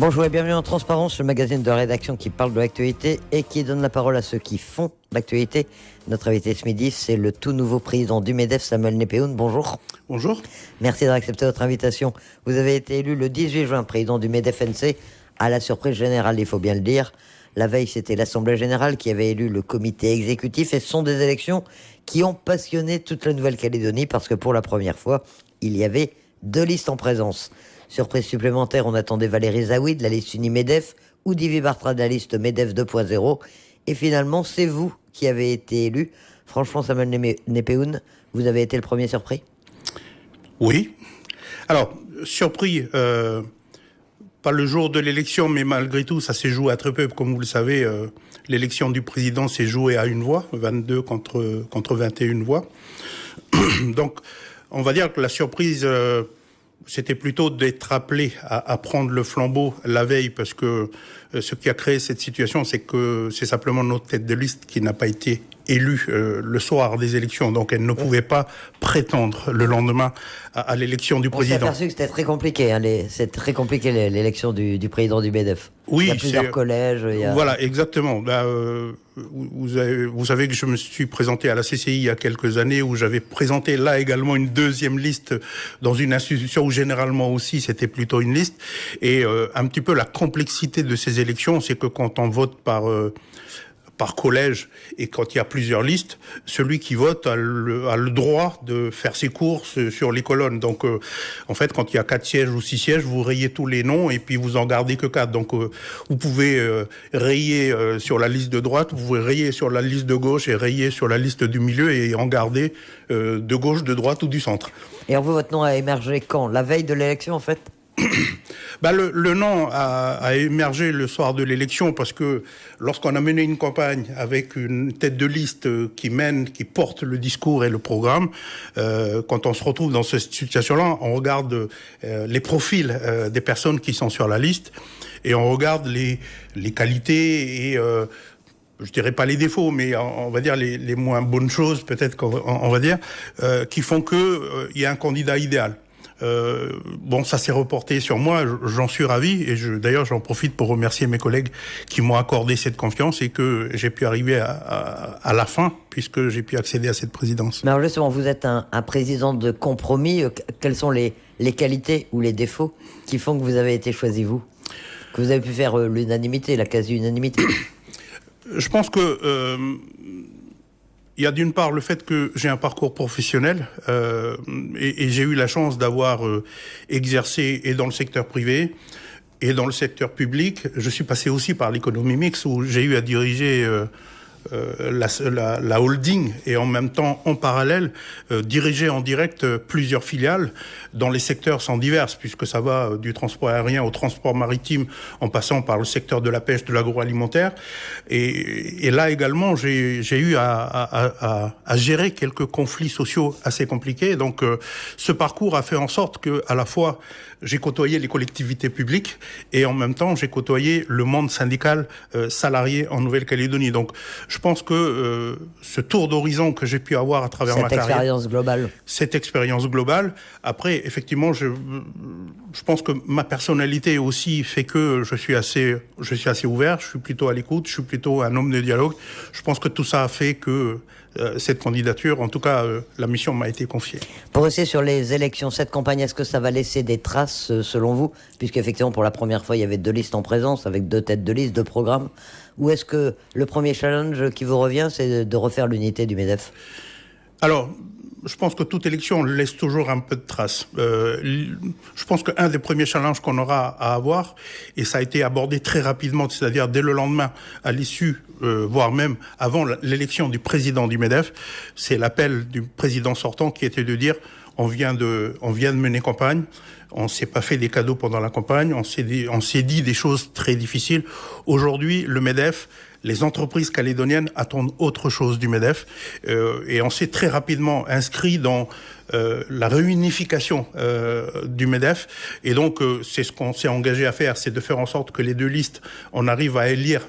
Bonjour et bienvenue en Transparence, le magazine de rédaction qui parle de l'actualité et qui donne la parole à ceux qui font l'actualité. Notre invité ce midi, c'est le tout nouveau président du MEDEF, Samuel Nepéhoun. Bonjour. Bonjour. Merci d'avoir accepté notre invitation. Vous avez été élu le 18 juin président du MEDEF-NC, à la surprise générale, il faut bien le dire. La veille, c'était l'Assemblée générale qui avait élu le comité exécutif et ce sont des élections qui ont passionné toute la Nouvelle-Calédonie parce que pour la première fois, il y avait 2 listes en présence. Surprise supplémentaire, on attendait Valérie Zaouï de la liste Uni-MEDEF ou Divi Bartra de la liste MEDEF 2.0. Et finalement, c'est vous qui avez été élu. Franchement, Samuel Nepéhoun, vous avez été le premier surpris ? Oui. Alors, surpris, pas le jour de l'élection, mais malgré tout, ça s'est joué à très peu. Comme vous le savez, l'élection du président s'est jouée à une voix, 22 contre 21 voix. Donc, on va dire que la surprise... c'était plutôt d'être appelé à prendre le flambeau la veille, parce que ce qui a créé cette situation, c'est que c'est simplement notre tête de liste qui n'a pas été élue le soir des élections. Donc elle ne pouvait pas prétendre le lendemain à l'élection du président. On s'est aperçu que c'était très compliqué, c'est très compliqué l'élection du président du MEDEF. Oui, il y a plusieurs collèges. Voilà, exactement. Vous savez que je me suis présenté à la CCI il y a quelques années, où j'avais présenté là également une deuxième liste dans une institution où généralement aussi c'était plutôt une liste. Et un petit peu la complexité de ces élections, c'est que quand on vote par collège et quand il y a plusieurs listes, celui qui vote a le droit de faire ses courses sur les colonnes. Donc, en fait, quand il y a 4 sièges ou 6 sièges, vous rayez tous les noms et puis vous en gardez que 4. Donc, vous pouvez rayer sur la liste de droite, vous pouvez rayer sur la liste de gauche et rayer sur la liste du milieu et en garder de gauche, de droite ou du centre. Et vous, votre nom a émergé quand ? La veille de l'élection, en fait ? Le nom a émergé le soir de l'élection parce que lorsqu'on a mené une campagne avec une tête de liste qui porte le discours et le programme, quand on se retrouve dans cette situation-là, on regarde les profils des personnes qui sont sur la liste et on regarde les qualités et je dirais pas les défauts, mais on va dire les moins bonnes choses, peut-être qu'on va dire, qui font que il y a un candidat idéal. Ça s'est reporté sur moi, j'en suis ravi et d'ailleurs j'en profite pour remercier mes collègues qui m'ont accordé cette confiance et que j'ai pu arriver à la fin puisque j'ai pu accéder à cette présidence. Mais alors justement, vous êtes un président de compromis. Quelles sont les qualités ou les défauts qui font que vous avez été choisi, vous ? Que vous avez pu faire l'unanimité, la quasi-unanimité ? Je pense que... il y a d'une part le fait que j'ai un parcours professionnel et j'ai eu la chance d'avoir exercé et dans le secteur privé et dans le secteur public. Je suis passé aussi par l'économie mixte où j'ai eu à diriger la holding et en même temps, en parallèle, diriger en direct plusieurs filiales dans les secteurs sont divers, puisque ça va du transport aérien au transport maritime en passant par le secteur de la pêche, de l'agroalimentaire. Et là également, j'ai eu à gérer quelques conflits sociaux assez compliqués. Donc, ce parcours a fait en sorte que, à la fois, j'ai côtoyé les collectivités publiques et en même temps, j'ai côtoyé le monde syndical salarié en Nouvelle-Calédonie. Donc, je pense que ce tour d'horizon que j'ai pu avoir à travers ma carrière... Cette expérience globale. Après, effectivement, je pense que ma personnalité aussi fait que je suis assez ouvert, je suis plutôt à l'écoute, je suis plutôt un homme de dialogue. Je pense que tout ça a fait que cette candidature, en tout cas, la mission m'a été confiée. Pour rester sur les élections, cette campagne, est-ce que ça va laisser des traces, selon vous ? Puisqu'effectivement, pour la première fois, il y avait 2 listes en présence, avec 2 têtes de liste, 2 programmes. Ou est-ce que le premier challenge qui vous revient, c'est de refaire l'unité du MEDEF ? Alors, je pense que toute élection laisse toujours un peu de traces. Je pense qu'un des premiers challenges qu'on aura à avoir, et ça a été abordé très rapidement, c'est-à-dire dès le lendemain, à l'issue, voire même avant l'élection du président du MEDEF, c'est l'appel du président sortant qui était de dire on vient de mener campagne, on s'est pas fait des cadeaux pendant la campagne, on s'est dit des choses très difficiles. Aujourd'hui, le MEDEF, les entreprises calédoniennes attendent autre chose du MEDEF et on s'est très rapidement inscrit dans la réunification du MEDEF et donc c'est ce qu'on s'est engagé à faire, c'est de faire en sorte que les 2 listes, on arrive à élire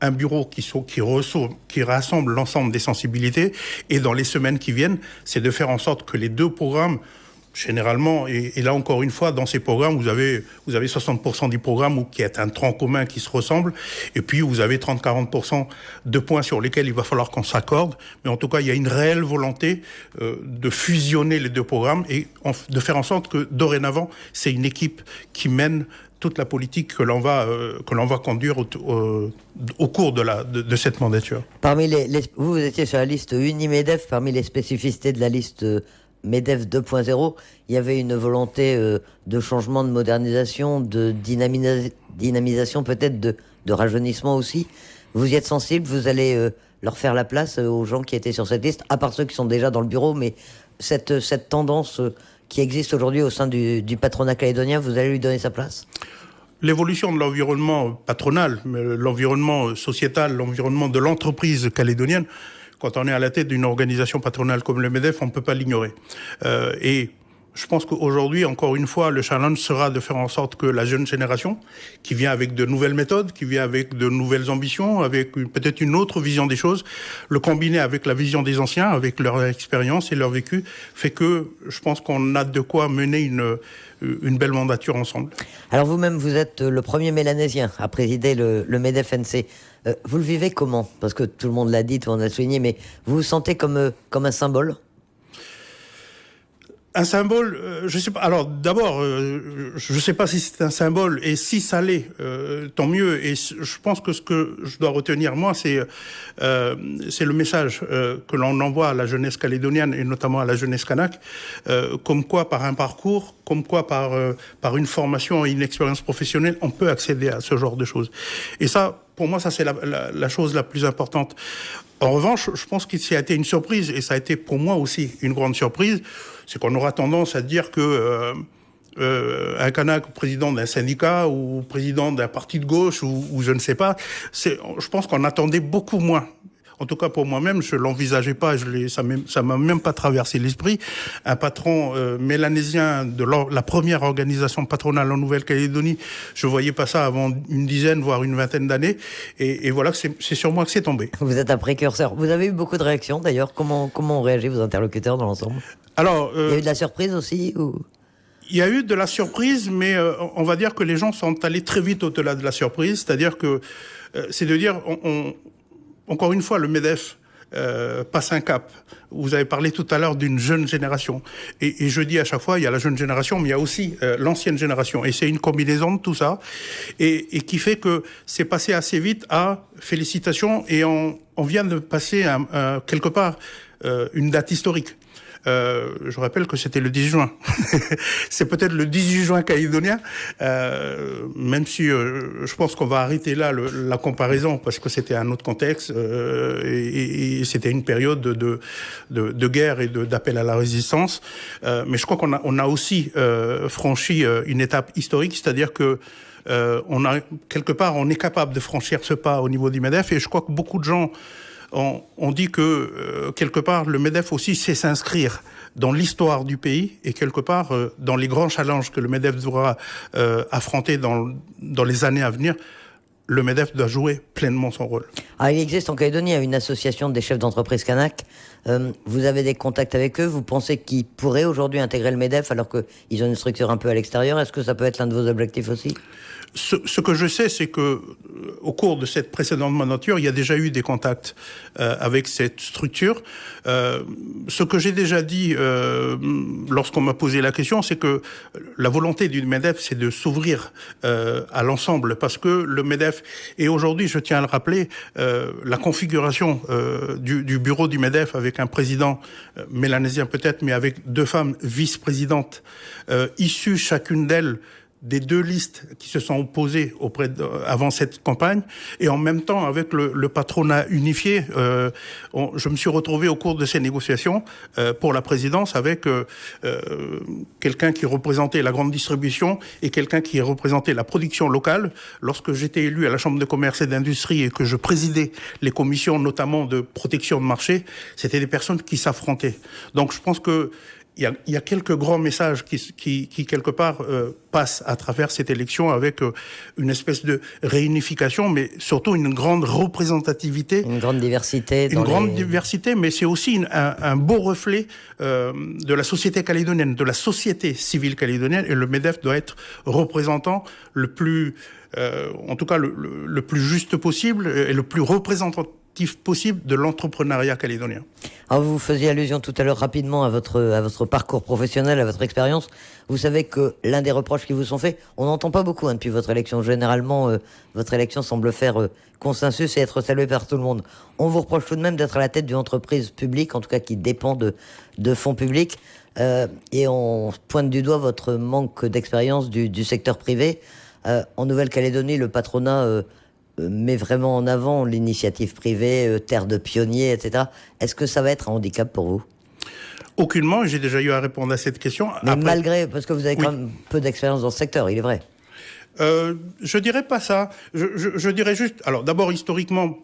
un bureau qui rassemble l'ensemble des sensibilités et dans les semaines qui viennent, c'est de faire en sorte que les 2 programmes généralement, et là encore une fois, dans ces programmes, vous avez 60% du programme qui est un tronc commun qui se ressemble, et puis vous avez 30-40% de points sur lesquels il va falloir qu'on s'accorde. Mais en tout cas, il y a une réelle volonté de fusionner les deux programmes et de faire en sorte que dorénavant, c'est une équipe qui mène toute la politique que l'on va conduire au cours de cette mandature. Parmi vous étiez sur la liste Uni-MEDEF, parmi les spécificités de la liste MEDEF 2.0, il y avait une volonté de changement, de modernisation, de dynamisation, peut-être de rajeunissement aussi. Vous y êtes sensible, vous allez leur faire la place aux gens qui étaient sur cette liste, à part ceux qui sont déjà dans le bureau, mais cette tendance qui existe aujourd'hui au sein du patronat calédonien, vous allez lui donner sa place ? L'évolution de l'environnement patronal, l'environnement sociétal, l'environnement de l'entreprise calédonienne, quand on est à la tête d'une organisation patronale comme le MEDEF, on ne peut pas l'ignorer. Et je pense qu'aujourd'hui, encore une fois, le challenge sera de faire en sorte que la jeune génération, qui vient avec de nouvelles méthodes, qui vient avec de nouvelles ambitions, avec peut-être une autre vision des choses, le combiner avec la vision des anciens, avec leur expérience et leur vécu, fait que je pense qu'on a de quoi mener une belle mandature ensemble. Alors vous-même, vous êtes le premier mélanésien à présider le MEDEF-NC. Vous le vivez comment ? Parce que tout le monde l'a dit, tout le monde l'a souligné, mais vous vous sentez comme un symbole ? Un symbole, je sais pas. Alors d'abord, je sais pas si c'est un symbole, et si ça l'est, tant mieux. Et je pense que ce que je dois retenir moi, c'est le message que l'on envoie à la jeunesse calédonienne et notamment à la jeunesse kanak, comme quoi par un parcours, comme quoi par une formation et une expérience professionnelle, on peut accéder à ce genre de choses. Et ça, pour moi, ça c'est la chose la plus importante. En revanche, je pense que ça a été une surprise, et ça a été pour moi aussi une grande surprise, c'est qu'on aura tendance à dire que un Kanak président d'un syndicat ou président d'un parti de gauche ou je ne sais pas, je pense qu'on attendait beaucoup moins. En tout cas, pour moi-même, je l'envisageais pas, ça m'a même pas traversé l'esprit. Un patron mélanésien de la première organisation patronale en Nouvelle-Calédonie, je voyais pas ça avant une dizaine, voire une vingtaine d'années. Et voilà, c'est sur moi que c'est tombé. Vous êtes un précurseur. Vous avez eu beaucoup de réactions, d'ailleurs. Comment ont réagi vos interlocuteurs dans l'ensemble ? Alors, il y a eu de la surprise aussi ou... Il y a eu de la surprise, mais on va dire que les gens sont allés très vite au-delà de la surprise. C'est-à-dire que, c'est de dire, encore une fois, le MEDEF passe un cap. Vous avez parlé tout à l'heure d'une jeune génération. Et je dis à chaque fois, il y a la jeune génération, mais il y a aussi l'ancienne génération. Et c'est une combinaison de tout ça. Et qui fait que c'est passé assez vite à félicitations. Et on vient de passer quelque part une date historique. Je rappelle que c'était le 10 juin. C'est peut-être le 18 juin calédonien, même si je pense qu'on va arrêter là la comparaison parce que c'était un autre contexte et c'était une période de guerre et d'appel à la résistance. Mais je crois qu'on a aussi franchi une étape historique, c'est-à-dire que on est capable de franchir ce pas au niveau du MEDEF, et je crois que beaucoup de gens on dit que, quelque part, le MEDEF aussi sait s'inscrire dans l'histoire du pays et, quelque part, dans les grands challenges que le MEDEF devra affronter dans les années à venir. Le MEDEF doit jouer pleinement son rôle. Il existe en Calédonie une association des chefs d'entreprise kanak. Vous avez des contacts avec eux. Vous pensez qu'ils pourraient aujourd'hui intégrer le MEDEF alors qu'ils ont une structure un peu à l'extérieur ? Est-ce que ça peut être l'un de vos objectifs aussi ? Ce que je sais, c'est que au cours de cette précédente mandature, il y a déjà eu des contacts avec cette structure. Ce que j'ai déjà dit lorsqu'on m'a posé la question, c'est que la volonté du MEDEF, c'est de s'ouvrir à l'ensemble, parce que le MEDEF, et aujourd'hui, je tiens à le rappeler, la configuration du bureau du MEDEF avec un président mélanésien peut-être, mais avec 2 femmes vice-présidentes issues chacune d'elles des 2 listes qui se sont opposées avant cette campagne, et en même temps avec le patronat unifié, je me suis retrouvé au cours de ces négociations pour la présidence avec quelqu'un qui représentait la grande distribution et quelqu'un qui représentait la production locale. Lorsque j'étais élu à la Chambre de commerce et d'industrie et que je présidais les commissions notamment de protection de marché, c'était des personnes qui s'affrontaient. Donc je pense que il y a quelques grands messages qui quelque part passent à travers cette élection avec une espèce de réunification, mais surtout une grande représentativité. Une grande diversité. Grande diversité, mais c'est aussi un beau reflet de la société calédonienne, de la société civile calédonienne, et le MEDEF doit être représentant le plus, en tout cas le plus juste possible et le plus représentatif possible de l'entrepreneuriat calédonien. Alors vous faisiez allusion tout à l'heure rapidement à votre parcours professionnel, à votre expérience. Vous savez que l'un des reproches qui vous sont faits, on n'entend pas beaucoup depuis votre élection. Généralement, votre élection semble faire consensus et être saluée par tout le monde. On vous reproche tout de même d'être à la tête d'une entreprise publique, en tout cas qui dépend de fonds publics. Et on pointe du doigt votre manque d'expérience du secteur privé. En Nouvelle-Calédonie, le patronat met vraiment en avant l'initiative privée, terre de pionniers, etc. Est-ce que ça va être un handicap pour vous ? Aucunement, j'ai déjà eu à répondre à cette question. Mais malgré, parce que vous avez quand même peu d'expérience dans ce secteur, il est vrai. Je dirais pas ça. Je dirais juste. Alors, d'abord, historiquement,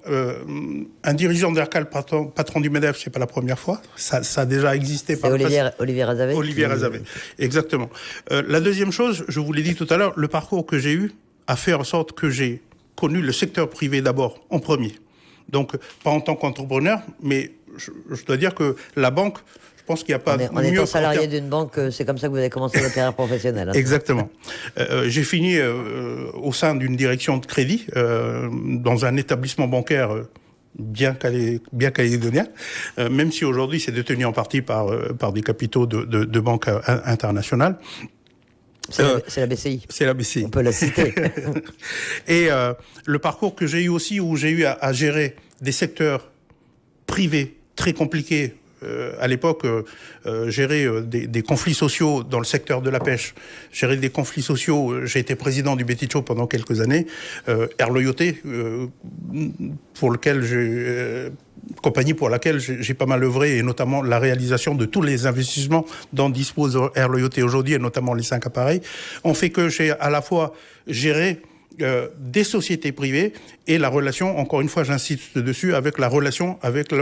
un dirigeant d'Ercal, patron du MEDEF, c'est pas la première fois. Ça a déjà existé par le passé. Olivier Razavé. Olivier Razavé, exactement. La deuxième chose, je vous l'ai dit tout à l'heure, le parcours que j'ai eu a fait en sorte que j'ai connu le secteur privé d'abord, en premier. Donc, pas en tant qu'entrepreneur, mais je dois dire que la banque, je pense qu'il n'y a pas mieux... En étant salarié d'une banque, c'est comme ça que vous avez commencé votre carrière professionnelle. Hein. Exactement. J'ai fini au sein d'une direction de crédit, dans un établissement bancaire bien calédonien, même si aujourd'hui c'est détenu en partie par des capitaux de banques internationales. C'est la BCI. C'est la BCI. On peut la citer. Et le parcours que j'ai eu aussi, où j'ai eu à gérer des secteurs privés très compliqués, à l'époque, gérer des conflits sociaux dans le secteur de la pêche, gérer des conflits sociaux, j'ai été président du Beticho pendant quelques années, Air Loyauté, compagnie pour laquelle j'ai pas mal œuvré, et notamment la réalisation de tous les investissements dont dispose Air Loyauté aujourd'hui, et notamment les 5 appareils, ont fait que j'ai à la fois géré des sociétés privées et la relation, encore une fois j'insiste dessus, avec la relation avec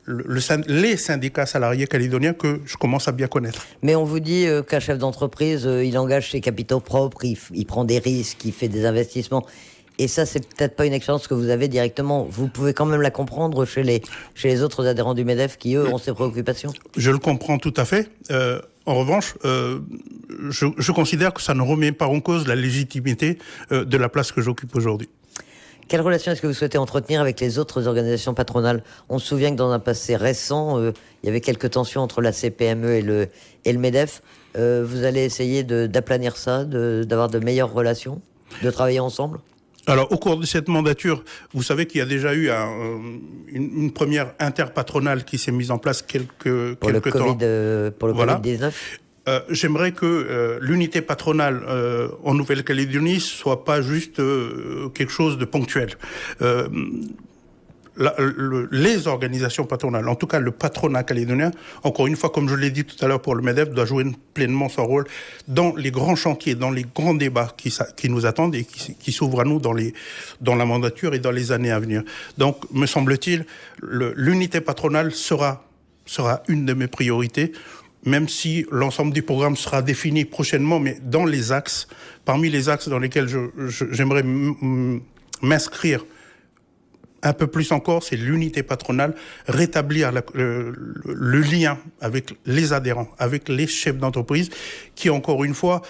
les syndicats salariés calédoniens que je commence à bien connaître. Mais on vous dit qu'un chef d'entreprise, il engage ses capitaux propres, il prend des risques, il fait des investissements. Et ça, c'est peut-être pas une expérience que vous avez directement. Vous pouvez quand même la comprendre chez les autres adhérents du MEDEF qui, eux, ont ces préoccupations. Je le comprends tout à fait. En revanche, je considère que ça ne remet pas en cause la légitimité de la place que j'occupe aujourd'hui. Quelle relation est-ce que vous souhaitez entretenir avec les autres organisations patronales ? On se souvient que dans un passé récent, il y avait quelques tensions entre la CPME et le MEDEF. Vous allez essayer d'aplanir ça, d'avoir de meilleures relations, de travailler ensemble ? Alors, au cours de cette mandature, vous savez qu'il y a déjà eu une première interpatronale qui s'est mise en place quelque temps. Pour le Covid-19. J'aimerais que l'unité patronale en Nouvelle-Calédonie soit pas juste quelque chose de ponctuel. Les organisations patronales, en tout cas le patronat calédonien, encore une fois, comme je l'ai dit tout à l'heure pour le MEDEF, doit jouer pleinement son rôle dans les grands chantiers, dans les grands débats qui nous attendent et qui s'ouvrent à nous dans la mandature et dans les années à venir. Donc, me semble-t-il, l'unité patronale sera une de mes priorités, même si l'ensemble du programme sera défini prochainement, mais dans les axes, parmi les axes dans lesquels j'aimerais m'inscrire un peu plus encore, c'est l'unité patronale, rétablir le lien avec les adhérents, avec les chefs d'entreprise, qui, encore une fois,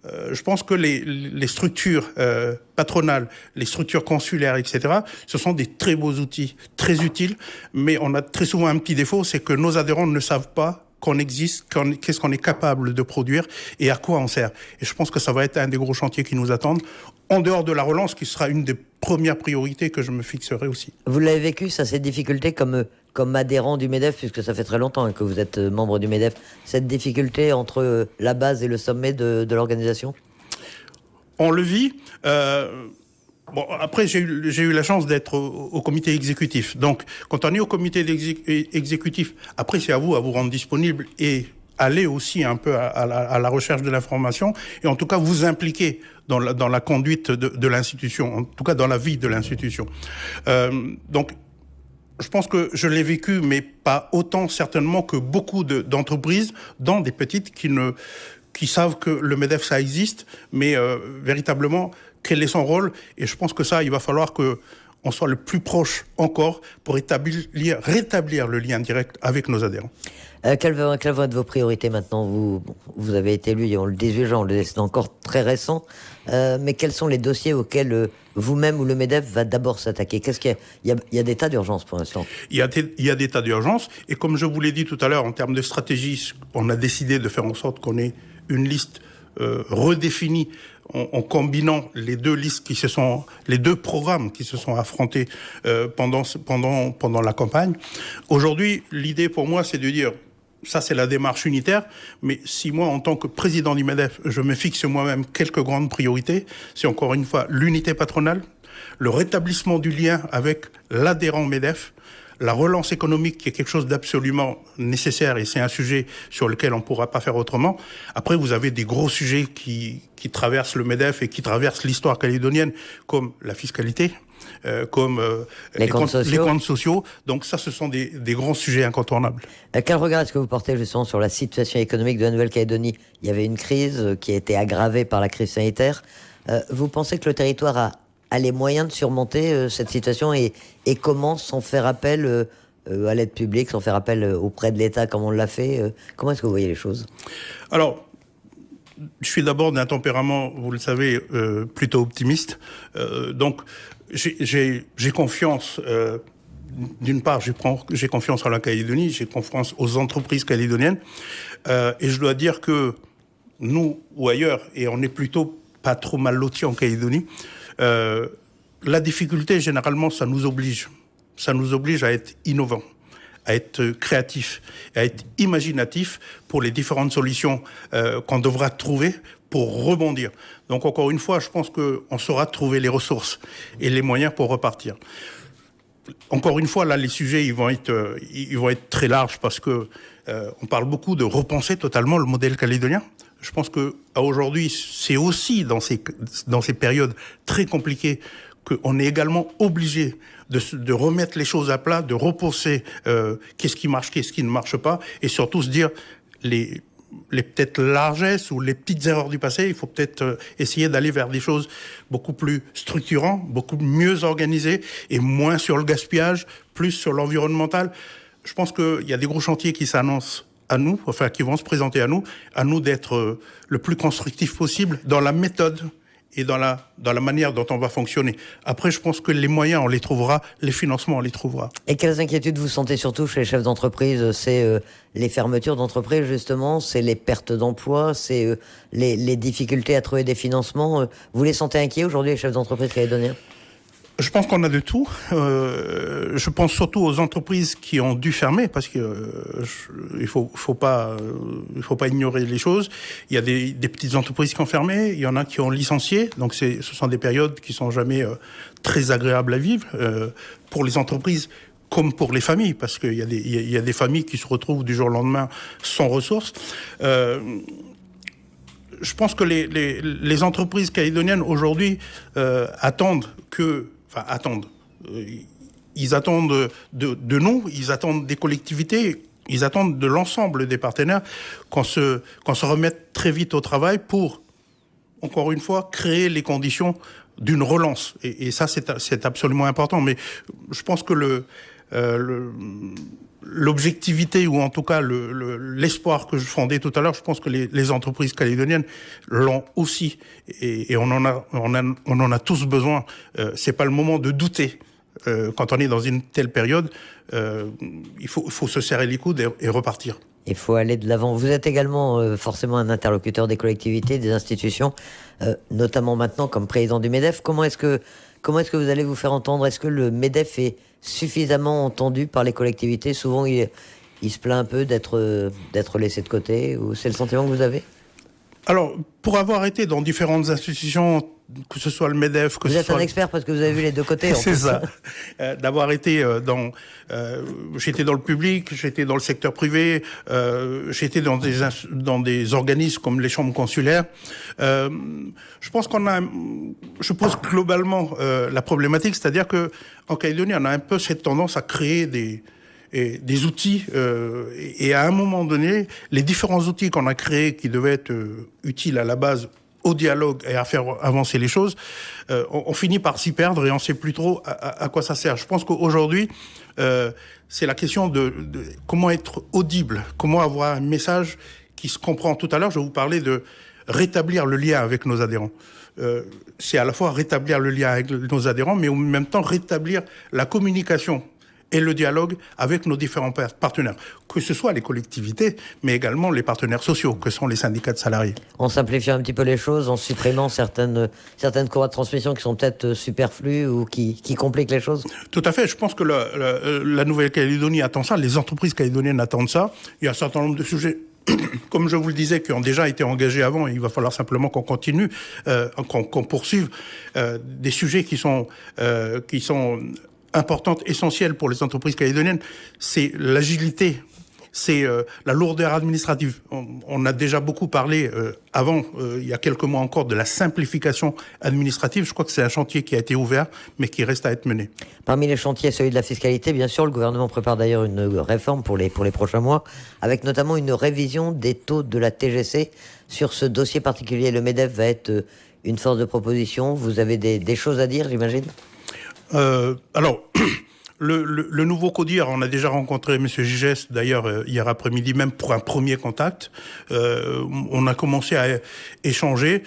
je pense que les structures patronales, les structures consulaires, etc., ce sont des très beaux outils, très utiles, mais on a très souvent un petit défaut, c'est que nos adhérents ne savent pas qu'on existe, qu'est-ce qu'on est capable de produire et à quoi on sert. Et je pense que ça va être un des gros chantiers qui nous attendent, en dehors de la relance, qui sera une des premières priorités que je me fixerai aussi. Vous l'avez vécu, ça, ces difficultés, comme adhérent du MEDEF, puisque ça fait très longtemps que vous êtes membre du MEDEF, cette difficulté entre la base et le sommet de l'organisation ? On le vit. Bon, après, j'ai eu la chance d'être au comité exécutif. Donc, quand on est au comité exécutif, après, c'est à vous rendre disponible et aller aussi un peu à la recherche de l'information et en tout cas vous impliquer dans la conduite de l'institution, en tout cas dans la vie de l'institution. Donc, Je pense que je l'ai vécu, mais pas autant certainement que beaucoup d'entreprises, dans des petites qui savent que le MEDEF, ça existe, mais véritablement, quel est son rôle? Et je pense que ça, il va falloir qu'on soit le plus proche encore pour rétablir le lien direct avec nos adhérents. Quelles vont être vos priorités maintenant? Vous avez été élu le 18 juin, c'est encore très récent. Mais quels sont les dossiers auxquels vous-même ou le MEDEF va d'abord s'attaquer? Qu'est-ce qu'il y a? Il y a des tas d'urgences pour l'instant. Il y a des tas d'urgences. Et comme je vous l'ai dit tout à l'heure, en termes de stratégie, on a décidé de faire en sorte qu'on ait une liste redéfinie en combinant les deux listes les deux programmes qui se sont affrontés pendant la campagne. Aujourd'hui, l'idée pour moi, c'est de dire, ça c'est la démarche unitaire, mais si moi, en tant que président du MEDEF, je me fixe moi-même quelques grandes priorités, c'est encore une fois l'unité patronale, le rétablissement du lien avec l'adhérent MEDEF, la relance économique qui est quelque chose d'absolument nécessaire et c'est un sujet sur lequel on ne pourra pas faire autrement. Après, vous avez des gros sujets qui traversent le MEDEF et qui traversent l'histoire calédonienne, comme la fiscalité, comme les comptes sociaux. Donc ça, ce sont des grands sujets incontournables. Quel regard est-ce que vous portez justement sur la situation économique de la Nouvelle-Calédonie? Il y avait une crise qui a été aggravée par la crise sanitaire. Vous pensez que le territoire a les moyens de surmonter cette situation et comment, sans faire appel à l'aide publique, sans faire appel auprès de l'État comme on l'a fait, comment est-ce que vous voyez les choses? Alors, je suis d'abord d'un tempérament, vous le savez, plutôt optimiste. Donc, j'ai confiance. D'une part, j'ai confiance en la Calédonie, j'ai confiance aux entreprises calédoniennes. Et je dois dire que nous, ou ailleurs, et on est plutôt pas trop mal lotis en Calédonie, la difficulté, généralement, ça nous oblige. Ça nous oblige à être innovants, à être créatifs, à être imaginatifs pour les différentes solutions qu'on devra trouver pour rebondir. Donc, encore une fois, je pense qu'on saura trouver les ressources et les moyens pour repartir. Encore une fois, là, les sujets, ils vont être très larges parce que on parle beaucoup de repenser totalement le modèle calédonien. Je pense que aujourd'hui, c'est aussi dans ces périodes très compliquées qu'on est également obligé de remettre les choses à plat, de repenser qu'est-ce qui marche, qu'est-ce qui ne marche pas, et surtout se dire les peut-être largesses ou les petites erreurs du passé. Il faut peut-être essayer d'aller vers des choses beaucoup plus structurantes, beaucoup mieux organisées et moins sur le gaspillage, plus sur l'environnemental. Je pense qu'il y a des gros chantiers qui s'annoncent à nous, enfin qui vont se présenter à nous d'être le plus constructif possible dans la méthode et dans la manière dont on va fonctionner. Après, je pense que les moyens, on les trouvera, les financements, on les trouvera. Et quelles inquiétudes vous sentez surtout chez les chefs d'entreprise? C'est les fermetures d'entreprises, justement, c'est les pertes d'emplois, c'est les difficultés à trouver des financements. Vous les sentez inquiets aujourd'hui, les chefs d'entreprise calédoniens? Je pense qu'on a de tout. Je pense surtout aux entreprises qui ont dû fermer parce que il faut pas ignorer les choses. Il y a des petites entreprises qui ont fermé, il y en a qui ont licencié. Donc ce sont des périodes qui sont jamais très agréables à vivre pour les entreprises comme pour les familles, parce qu'il y a des familles qui se retrouvent du jour au lendemain sans ressources. Je pense que les entreprises calédoniennes aujourd'hui attendent. Ils attendent de nous, ils attendent des collectivités, ils attendent de l'ensemble des partenaires qu'on se remette très vite au travail pour, encore une fois, créer les conditions d'une relance. Et ça, c'est absolument important. Mais je pense que l'objectivité, ou en tout cas l'espoir que je fondais tout à l'heure, je pense que les entreprises calédoniennes l'ont aussi, et on en a tous besoin. C'est pas le moment de douter. Quand on est dans une telle période, il faut se serrer les coudes et repartir. Il faut aller de l'avant. Vous êtes également forcément un interlocuteur des collectivités, des institutions, notamment maintenant comme président du MEDEF. Comment est-ce que vous allez vous faire entendre? Est-ce que le MEDEF est suffisamment entendu par les collectivités? Souvent, il se plaint un peu d'être laissé de côté, ou c'est le sentiment que vous avez? Alors, pour avoir été dans différentes institutions que ce soit le MEDEF, que vous ce êtes soit... un expert parce que vous avez vu les deux côtés. C'est ça. D'avoir été j'étais dans le public, j'étais dans le secteur privé, j'étais dans des organismes comme les chambres consulaires. Je pense je pose globalement la problématique, c'est-à-dire que en Calédonie, on a un peu cette tendance à créer des outils, et à un moment donné, les différents outils qu'on a créés qui devaient être utiles à la base au dialogue et à faire avancer les choses, on finit par s'y perdre et on ne sait plus trop à quoi ça sert. Je pense qu'aujourd'hui, c'est la question de comment être audible, comment avoir un message qui se comprend. Tout à l'heure, je vous parlais de rétablir le lien avec nos adhérents. C'est à la fois rétablir le lien avec nos adhérents, mais en même temps rétablir la communication et le dialogue avec nos différents partenaires, que ce soit les collectivités, mais également les partenaires sociaux, que sont les syndicats de salariés. En simplifiant un petit peu les choses, en supprimant certaines courroies de transmission qui sont peut-être superflues ou qui compliquent les choses. Tout à fait. Je pense que la Nouvelle-Calédonie attend ça, les entreprises calédoniennes attendent ça. Il y a un certain nombre de sujets, comme je vous le disais, qui ont déjà été engagés avant, et il va falloir simplement qu'on continue, qu'on poursuive des sujets qui sont importante, essentielle pour les entreprises calédoniennes, c'est l'agilité, c'est la lourdeur administrative. On a déjà beaucoup parlé avant, il y a quelques mois encore, de la simplification administrative. Je crois que c'est un chantier qui a été ouvert, mais qui reste à être mené. Parmi les chantiers, celui de la fiscalité, bien sûr, le gouvernement prépare d'ailleurs une réforme pour les prochains mois, avec notamment une révision des taux de la TGC. Sur ce dossier particulier, le MEDEF va être une force de proposition. Vous avez des choses à dire, j'imagine ? Alors, le nouveau CODIR, on a déjà rencontré M. Gigès, d'ailleurs, hier après-midi, même pour un premier contact. On a commencé à échanger.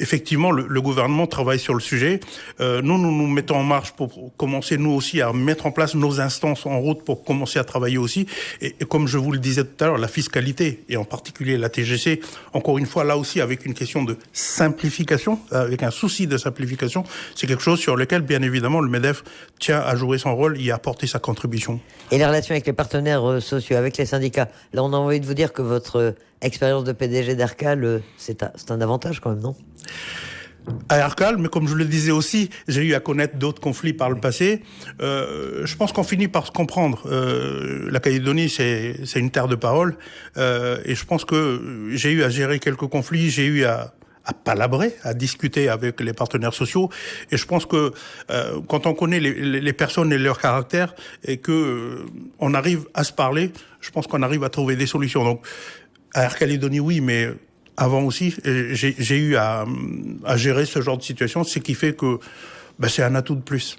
Effectivement, le gouvernement travaille sur le sujet. Nous mettons en marche pour commencer, nous aussi, à mettre en place nos instances en route pour commencer à travailler aussi. Et comme je vous le disais tout à l'heure, la fiscalité, et en particulier la TGC, encore une fois, là aussi, avec une question de simplification, avec un souci de simplification, c'est quelque chose sur lequel, bien évidemment, le MEDEF tient à jouer son rôle et à apporter sa contribution. Et les relations avec les partenaires sociaux, avec les syndicats, là, on a envie de vous dire que votre expérience de PDG d'Aircal, c'est un avantage quand même, non ? À Aircal, mais comme je le disais aussi, j'ai eu à connaître d'autres conflits par le passé. Je pense qu'on finit par se comprendre. La Calédonie, c'est une terre de parole. Et je pense que j'ai eu à gérer quelques conflits, j'ai eu à palabrer, à discuter avec les partenaires sociaux. Et je pense que quand on connaît les personnes et leur caractère, et que on arrive à se parler, je pense qu'on arrive à trouver des solutions. Donc, à Air Calédonie, oui, mais avant aussi, j'ai eu à gérer ce genre de situation, ce qui fait que c'est un atout de plus.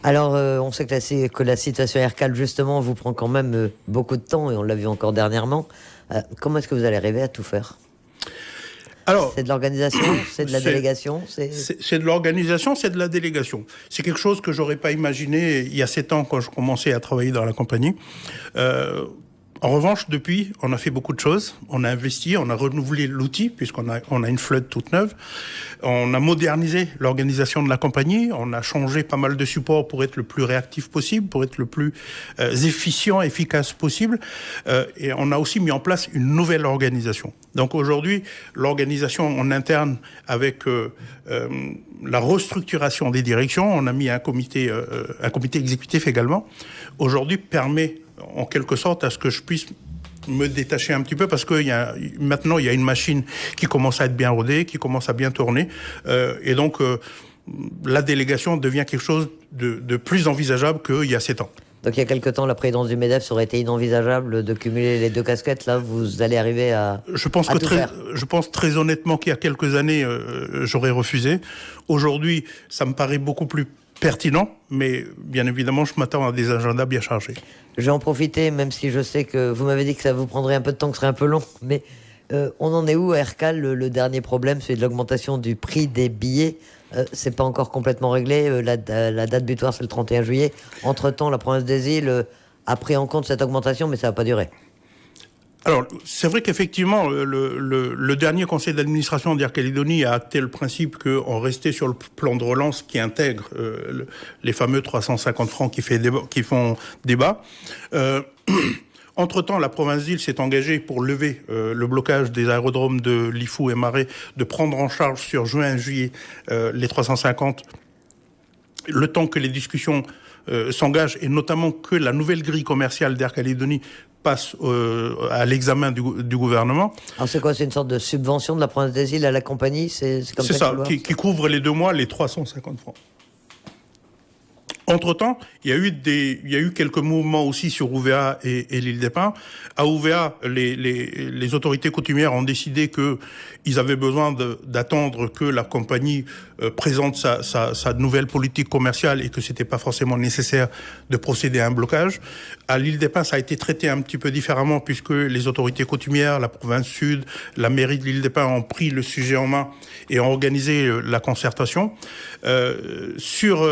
Alors, on sait que la situation Aircal, justement, vous prend quand même beaucoup de temps, et on l'a vu encore dernièrement. Comment est-ce que vous allez arriver à tout faire ? Alors, c'est de l'organisation, c'est de la délégation, c'est de l'organisation, c'est de la délégation. C'est quelque chose que j'aurais pas imaginé il y a 7 ans quand je commençais à travailler dans la compagnie. En revanche, depuis, on a fait beaucoup de choses. On a investi, on a renouvelé l'outil, puisqu'on a une flotte toute neuve. On a modernisé l'organisation de la compagnie. On a changé pas mal de supports pour être le plus réactif possible, pour être le plus efficient, efficace possible. Et on a aussi mis en place une nouvelle organisation. Donc aujourd'hui, l'organisation en interne avec la restructuration des directions, on a mis un comité exécutif également, aujourd'hui permet en quelque sorte à ce que je puisse me détacher un petit peu, parce que maintenant il y a une machine qui commence à être bien rodée, qui commence à bien tourner, et donc la délégation devient quelque chose de plus envisageable qu'il y a 7 ans. Donc il y a quelque temps, la présidence du MEDEF, ça aurait été inenvisageable de cumuler les deux casquettes. Là, vous allez arriver à Je pense très honnêtement qu'il y a quelques années, j'aurais refusé. Aujourd'hui, ça me paraît beaucoup plus pertinent, mais bien évidemment, je m'attends à des agendas bien chargés. Je vais en profiter, même si je sais que vous m'avez dit que ça vous prendrait un peu de temps, que ce serait un peu long, mais on en est où à Aircal ? Le dernier problème, c'est de l'augmentation du prix des billets. C'est pas encore complètement réglé. La date butoir, c'est le 31 juillet. Entre-temps, la province des îles a pris en compte cette augmentation, mais ça va pas durer. Alors, c'est vrai qu'effectivement, le dernier conseil d'administration d'Air Calédonie a acté le principe qu'on restait sur le plan de relance qui intègre les fameux 350 francs qui font débat. Entre-temps, la province d'Île s'est engagée pour lever le blocage des aérodromes de Lifou et Marais, de prendre en charge sur juin et juillet les 350, le temps que les discussions s'engagent, et notamment que la nouvelle grille commerciale d'Air Calédonie passe à l'examen du gouvernement. Alors c'est quoi? C'est une sorte de subvention de la province des Îles à la compagnie? C'est comme ça, qui couvre les 2 mois, les 350 francs. Entre-temps, il y a eu quelques mouvements aussi sur Ouvéa et l'île des Pins. À Ouvéa, les autorités coutumières ont décidé qu'ils avaient besoin d'attendre que la compagnie présente sa nouvelle politique commerciale et que c'était pas forcément nécessaire de procéder à un blocage. À l'île des Pins, ça a été traité un petit peu différemment puisque les autorités coutumières, la province sud, la mairie de l'île des Pins ont pris le sujet en main et ont organisé la concertation. Sur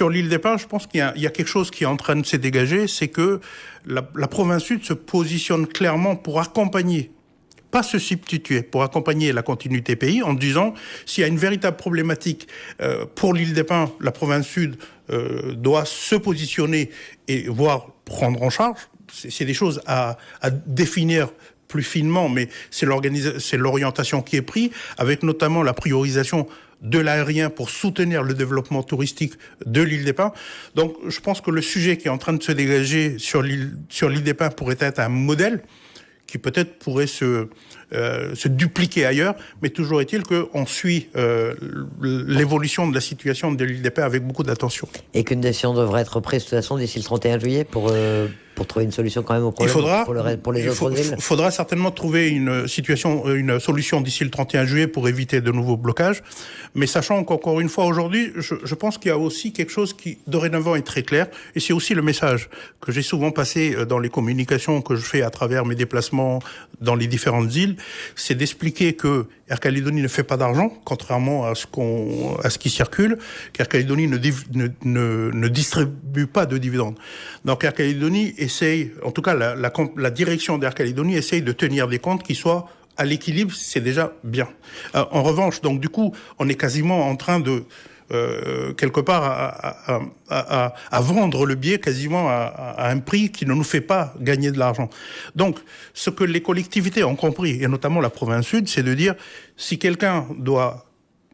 l'île des Pins, je pense qu'il y a quelque chose qui est en train de se dégager, c'est que la province sud se positionne clairement pour accompagner, pas se substituer, pour accompagner la continuité pays en disant s'il y a une véritable problématique pour l'île des Pins, la province sud doit se positionner et voire prendre en charge. C'est des choses à définir plus finement, mais c'est l'orientation qui est prise, avec notamment la priorisation de l'aérien pour soutenir le développement touristique de l'île des Pins. Donc, je pense que le sujet qui est en train de se dégager sur l'île des Pins pourrait être un modèle qui peut-être pourrait se dupliquer ailleurs, mais toujours est-il qu'on suit l'évolution de la situation de l'île des Pins avec beaucoup d'attention. Et qu'une décision devrait être prise de toute façon d'ici le 31 juillet pour trouver une solution quand même au problème pour les autres îles. Il faudra certainement trouver une solution d'ici le 31 juillet pour éviter de nouveaux blocages. Mais sachant qu'encore une fois aujourd'hui, je pense qu'il y a aussi quelque chose qui dorénavant est très clair, et c'est aussi le message que j'ai souvent passé dans les communications que je fais à travers mes déplacements dans les différentes îles, c'est d'expliquer que Air Calédonie ne fait pas d'argent, contrairement à ce qui circule, qu'Air Calédonie ne distribue pas de dividendes. Donc Air Calédonie essaye, en tout cas la direction d'Air Calédonie essaye de tenir des comptes qui soient à l'équilibre, c'est déjà bien. En revanche, donc du coup, on est quasiment en train de quelque part à vendre le billet quasiment à un prix qui ne nous fait pas gagner de l'argent. Donc, ce que les collectivités ont compris, et notamment la province sud, c'est de dire, si quelqu'un doit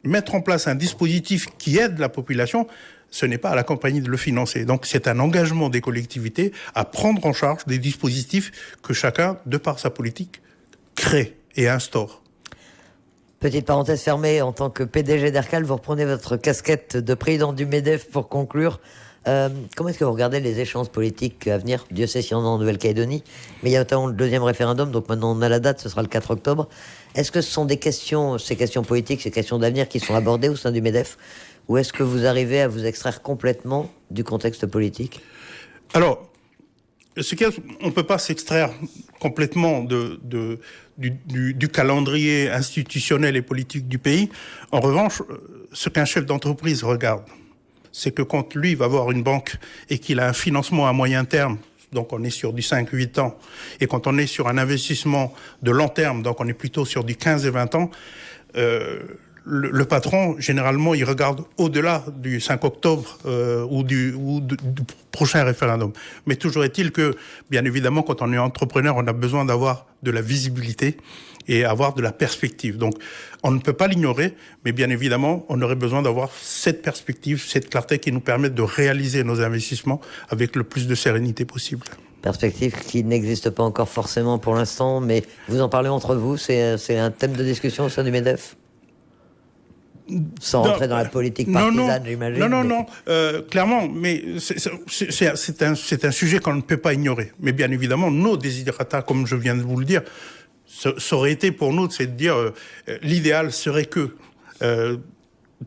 mettre en place un dispositif qui aide la population, ce n'est pas à la compagnie de le financer. Donc, c'est un engagement des collectivités à prendre en charge des dispositifs que chacun, de par sa politique, crée et instaure. Petite parenthèse fermée, en tant que PDG d'Aircal, vous reprenez votre casquette de président du MEDEF pour conclure. Comment est-ce que vous regardez les échéances politiques à venir? Dieu sait si on en a en Nouvelle-Calédonie, mais il y a notamment le 2e référendum, donc maintenant on a la date, ce sera le 4 octobre. Est-ce que ce sont ces questions politiques, ces questions d'avenir qui sont abordées au sein du MEDEF, ou est-ce que vous arrivez à vous extraire complètement du contexte politique? Alors, on ne peut pas s'extraire complètement du calendrier institutionnel et politique du pays. En revanche, ce qu'un chef d'entreprise regarde, c'est que quand lui va voir une banque et qu'il a un financement à moyen terme, donc on est sur du 5-8 ans, et quand on est sur un investissement de long terme, donc on est plutôt sur du 15 et 20 ans, le patron, généralement, il regarde au-delà du 5 octobre ou du prochain référendum. Mais toujours est-il que, bien évidemment, quand on est entrepreneur, on a besoin d'avoir de la visibilité et avoir de la perspective. Donc, on ne peut pas l'ignorer, mais bien évidemment, on aurait besoin d'avoir cette perspective, cette clarté qui nous permette de réaliser nos investissements avec le plus de sérénité possible. Perspective qui n'existe pas encore forcément pour l'instant, mais vous en parlez entre vous, c'est un thème de discussion au sein du MEDEF? Sans rentrer dans la politique partisane, j'imagine. Non. Clairement, mais c'est un sujet qu'on ne peut pas ignorer. Mais bien évidemment, nos desiderata, comme je viens de vous le dire, ça aurait été pour nous, c'est de dire, l'idéal serait que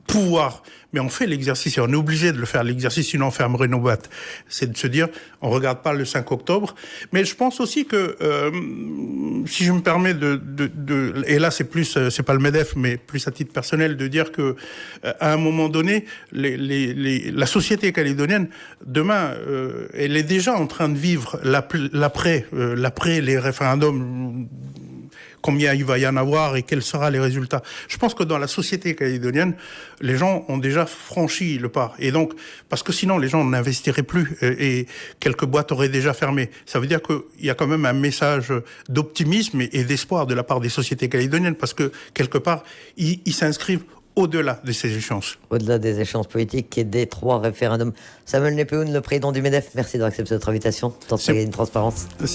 pouvoir, mais on fait l'exercice et on est obligé de le faire, l'exercice, sinon on fermerait nos boîtes. C'est de se dire, on regarde pas le 5 octobre, mais je pense aussi que, si je me permets et là c'est pas le MEDEF, mais plus à titre personnel, de dire que, à un moment donné, la société calédonienne, demain, elle est déjà en train de vivre l'après les référendums combien il va y en avoir et quels seront les résultats. Je pense que dans la société calédonienne, les gens ont déjà franchi le pas. Et donc, parce que sinon, les gens n'investiraient plus et quelques boîtes auraient déjà fermé. Ça veut dire qu'il y a quand même un message d'optimisme et d'espoir de la part des sociétés calédoniennes parce que, quelque part, ils s'inscrivent au-delà de ces échéances. Au-delà des échéances politiques et des 3 référendums. Samuel Nepéoun, le président du MEDEF, merci d'avoir accepté notre invitation. Tant qu'il y a une transparence.